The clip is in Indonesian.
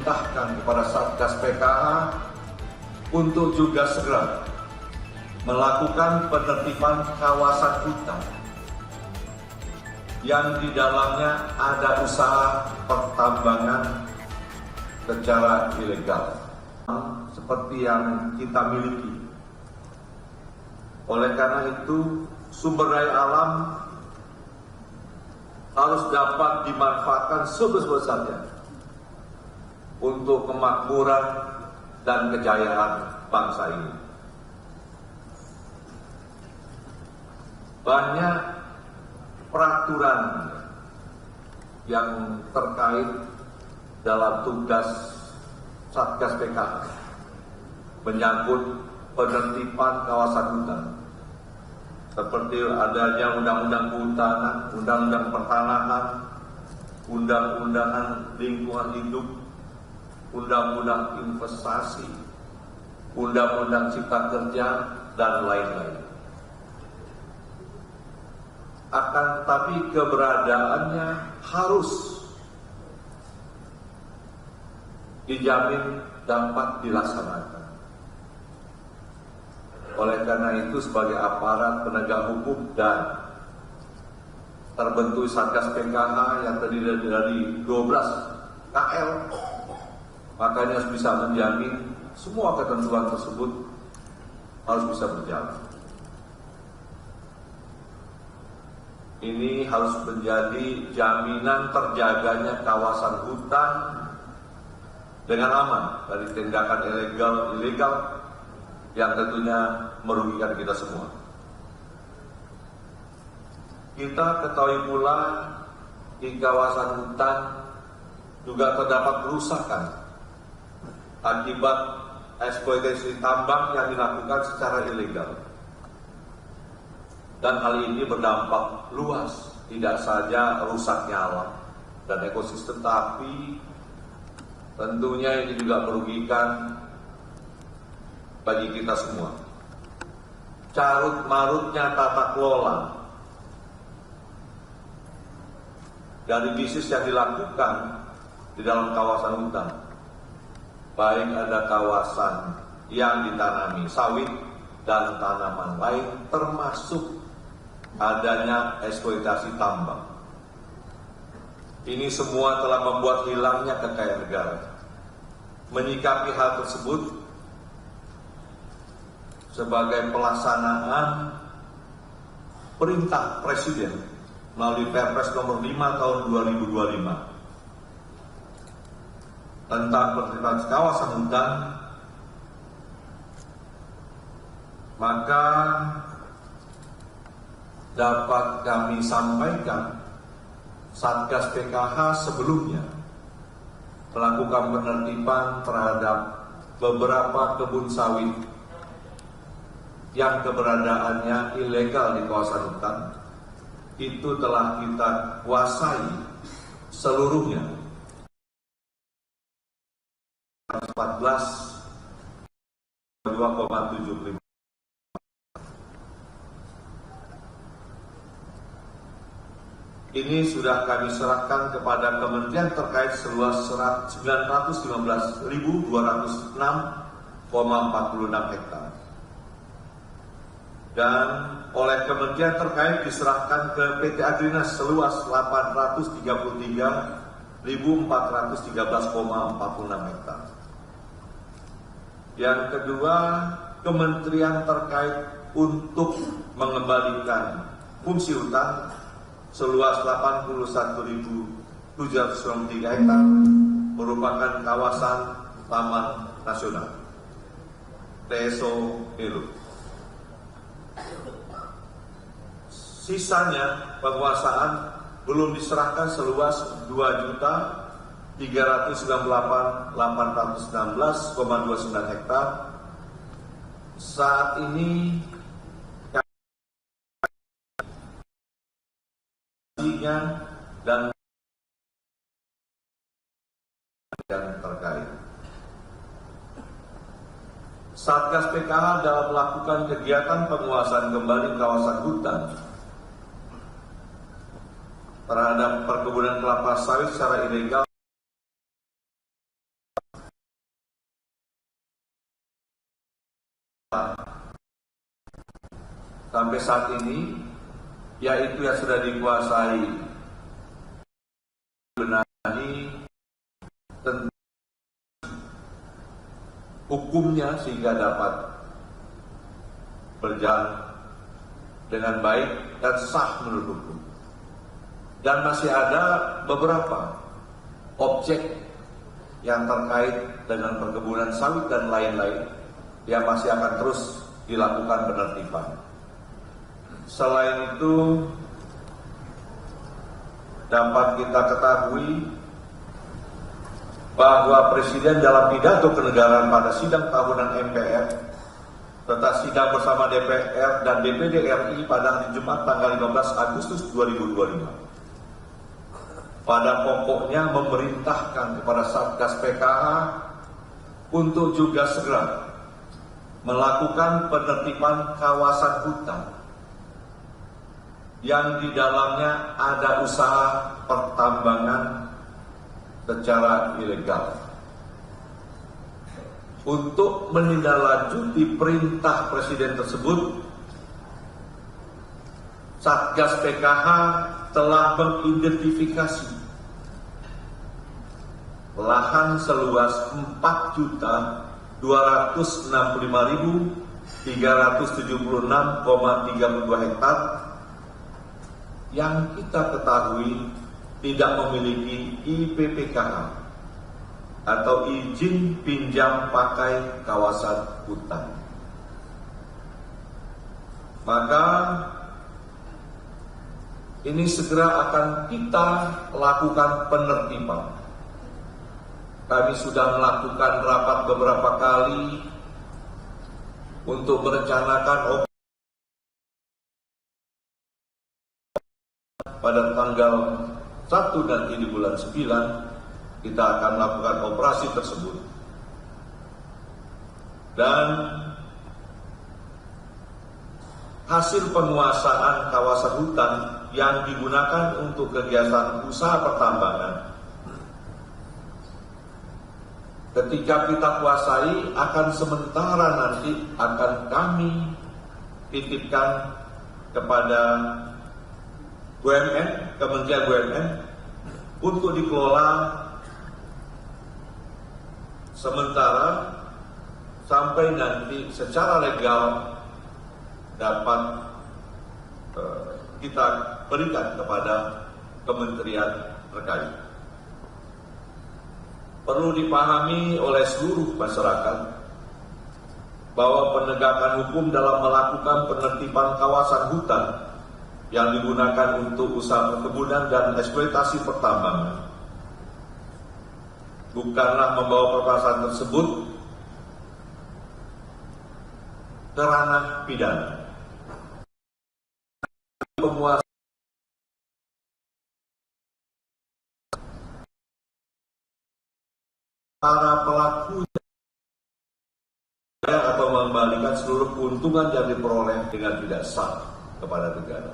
memerintahkan kepada Satgas PKH untuk juga segera melakukan penertiban kawasan hutan yang di dalamnya ada usaha pertambangan secara ilegal seperti yang kita miliki. Oleh karena itu, sumber daya alam harus dapat dimanfaatkan sebesar-besarnya untuk kemakmuran dan kejayaan bangsa ini. Banyak peraturan yang terkait dalam tugas Satgas PKH menyangkut penertiban kawasan hutan, seperti adanya undang-undang kehutanan, undang-undang pertanahan, undang-undangan lingkungan hidup, undang-undang investasi, undang-undang cipta kerja, dan lain-lain. Akan tetapi keberadaannya harus dijamin dapat dilaksanakan. Oleh karena itu, sebagai aparat penegak hukum dan terbentuk Satgas PKH yang terdiri dari 12 KL, makanya harus bisa menjamin semua ketentuan tersebut harus bisa berjalan. Ini harus menjadi jaminan terjaganya kawasan hutan dengan aman dari tindakan ilegal yang tentunya merugikan kita semua. Kita ketahui pula di kawasan hutan juga terdapat kerusakan akibat eksploitasi tambang yang dilakukan secara ilegal. Dan hal ini berdampak luas, tidak saja rusaknya alam dan ekosistem, tapi tentunya ini juga merugikan bagi kita semua. Carut-marutnya tata kelola dari bisnis yang dilakukan di dalam kawasan hutan, baik ada kawasan yang ditanami sawit dan tanaman lain, termasuk adanya eksploitasi tambang. Ini semua telah membuat hilangnya kekayaan negara. Menyikapi hal tersebut sebagai pelaksanaan perintah Presiden melalui Perpres nomor 5 tahun 2025 tentang penertiban kawasan hutan, maka dapat kami sampaikan Satgas PKH sebelumnya melakukan penertiban terhadap beberapa kebun sawit yang keberadaannya ilegal di kawasan hutan. Itu telah kita kuasai seluruhnya. 14,2,75. Ini sudah kami serahkan kepada kementerian terkait seluas 915.206,46 hektar. Dan oleh kementerian terkait diserahkan ke PT Agrinas seluas 833.413,46 hektar. Yang kedua, kementerian terkait untuk mengembalikan fungsi hutan seluas 81.793 hektar merupakan kawasan Taman Nasional TSO Helo. Sisanya penguasaan belum diserahkan seluas 2.398.816,29 hektar. Saat ini dan yang terkait. Satgas PKH dalam melakukan kegiatan penguasaan kembali kawasan hutan terhadap perkebunan kelapa sawit secara ilegal sampai saat ini, yaitu yang sudah dikuasai benahi tentang hukumnya sehingga dapat berjalan dengan baik dan sah menurut hukum. Dan masih ada beberapa objek yang terkait dengan perkebunan sawit dan lain-lain yang masih akan terus dilakukan penertiban. Selain itu, dapat kita ketahui bahwa Presiden dalam pidato kenegaraan pada sidang tahunan MPR serta sidang bersama DPR dan DPD RI pada hari Jumat tanggal 15 Agustus 2025 pada pokoknya memerintahkan kepada Satgas PKH untuk juga segera melakukan penertiban kawasan hutan yang di dalamnya ada usaha pertambangan secara ilegal. Untuk menindaklanjuti perintah Presiden tersebut, Satgas PKH telah mengidentifikasi lahan seluas 4.265.376,32 hektar yang kita ketahui tidak memiliki IPPKH atau izin pinjam pakai kawasan hutan. Maka ini segera akan kita lakukan penertiban. Kami sudah melakukan rapat beberapa kali untuk merencanakan pada tanggal 1 nanti di bulan 9 kita akan melakukan operasi tersebut. Dan hasil penguasaan kawasan hutan yang digunakan untuk kegiatan usaha pertambangan ketika kita kuasai akan sementara nanti akan kami titipkan kepada BUMN, Kementerian BUMN untuk dikelola sementara sampai nanti secara legal dapat kita berikan kepada kementerian terkait. Perlu dipahami oleh seluruh masyarakat bahwa penegakan hukum dalam melakukan penertiban kawasan hutan yang digunakan untuk usaha perkebunan dan eksploitasi pertambangan bukanlah membawa permasalahan tersebut ke ranah pidana. Penguasa para pelaku atau mengembalikan seluruh keuntungan yang diperoleh dengan tidak sah kepada negara.